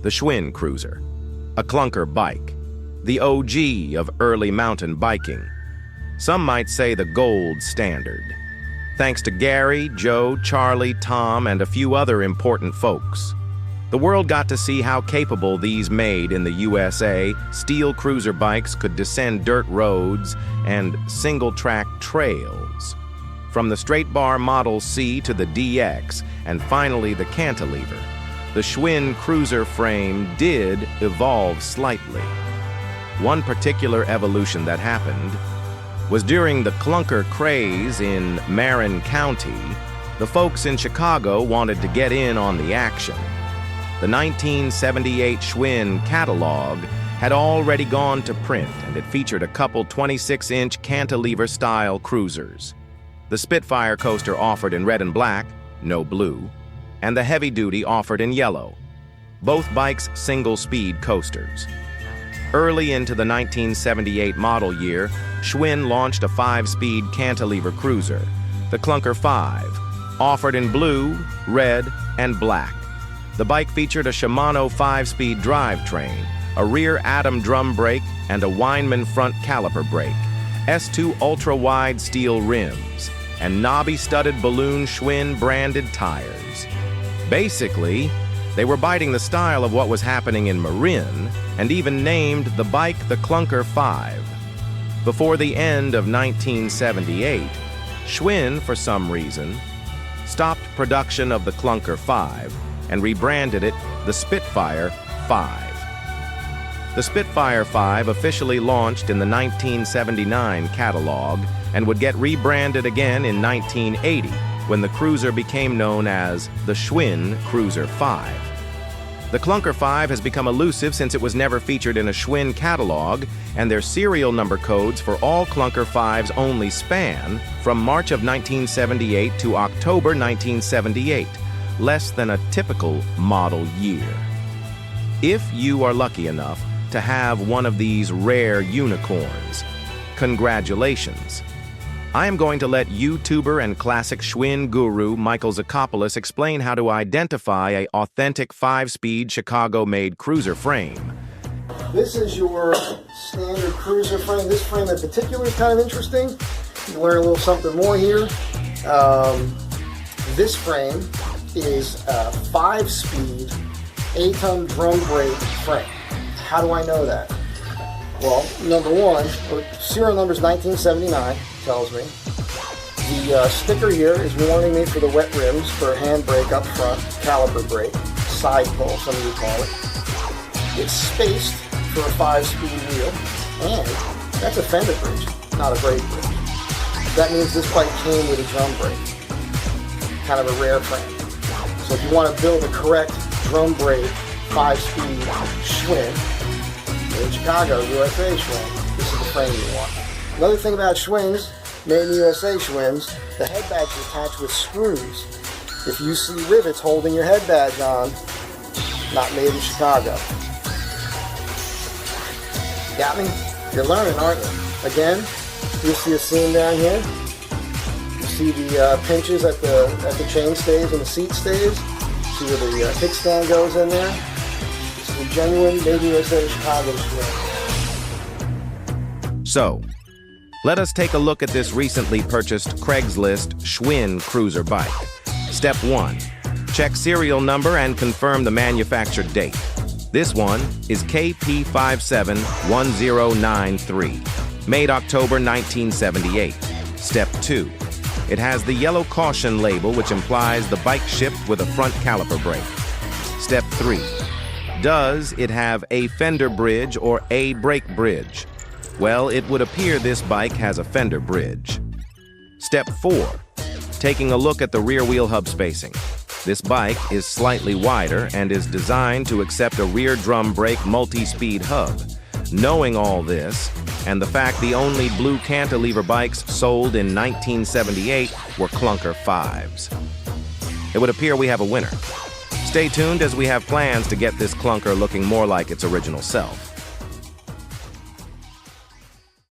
the Schwinn Cruiser, a clunker bike, the OG of early mountain biking. Some might say the gold standard. Thanks to Gary, Joe, Charlie, Tom, and a few other important folks, the world got to see how capable these made in the USA steel cruiser bikes could descend dirt roads and single-track trails. From the straight bar Model C to the DX, and finally the cantilever, the Schwinn Cruiser frame did evolve slightly. One particular evolution that happened was during the clunker craze in Marin County. The folks in Chicago wanted to get in on the action. The 1978 Schwinn catalog had already gone to print, and it featured a couple 26-inch cantilever-style cruisers. The Spitfire coaster offered in red and black, no blue, and the Heavy Duty offered in yellow, both bikes single-speed coasters. Early into the 1978 model year, Schwinn launched a 5-speed cantilever cruiser, the Clunker 5, offered in blue, red, and black. The bike featured a Shimano 5-speed drivetrain, a rear Atom drum brake, and a Weinmann front caliper brake, S2 ultra-wide steel rims, and knobby-studded balloon Schwinn-branded tires. Basically, they were biting the style of what was happening in Marin, and even named the bike the Clunker 5. Before the end of 1978, Schwinn, for some reason, stopped production of the Clunker 5 and rebranded it the Spitfire 5. The Spitfire 5 officially launched in the 1979 catalog and would get rebranded again in 1980 when the cruiser became known as the Schwinn Cruiser 5. The Clunker 5 has become elusive since it was never featured in a Schwinn catalog, and their serial number codes for all Clunker 5s only span from March of 1978 to October 1978, less than a typical model year. If you are lucky enough to have one of these rare unicorns, congratulations. I am going to let YouTuber and classic Schwinn guru Michael Zicopoulos explain how to identify an authentic 5-speed Chicago-made cruiser frame. This is your standard cruiser frame. This frame in particular is kind of interesting. You learn a little something more here. This frame is a 5-speed 8-ton drum brake frame. How do I know that? Well, number one, serial number is 1979, tells me. The sticker here is warning me for the wet rims for a handbrake up front, caliper brake, side pull, some of you call it. It's spaced for a 5-speed wheel, and that's a fender bridge, not a brake bridge. That means this bike came with a drum brake, kind of a rare frame. So if you want to build a correct drum brake 5-speed Schwinn, in Chicago, USA Schwinn, this is the frame you want. Another thing about Schwinns, made in the USA Schwinns, the head badge is attached with screws. If you see rivets holding your head badge on, not made in Chicago. Got me? You're learning, aren't you? Again, you see a seam down here. You see the pinches at the chain stays and the seat stays. See where the kickstand goes in there. The genuine made in USA Chicago Schwinn. So, let us take a look at this recently purchased Craigslist Schwinn cruiser bike. Step 1. Check serial number and confirm the manufacture date. This one is KP571093, made October 1978. Step 2. It has the yellow caution label, which implies the bike shipped with a front caliper brake. Step 3. Does it have a fender bridge or a brake bridge? Well, it would appear this bike has a fender bridge. Step 4. Taking a look at the rear wheel hub spacing. This bike is slightly wider and is designed to accept a rear drum brake multi-speed hub. Knowing all this, and the fact the only blue cantilever bikes sold in 1978 were Clunker 5s. It would appear we have a winner. Stay tuned as we have plans to get this clunker looking more like its original self.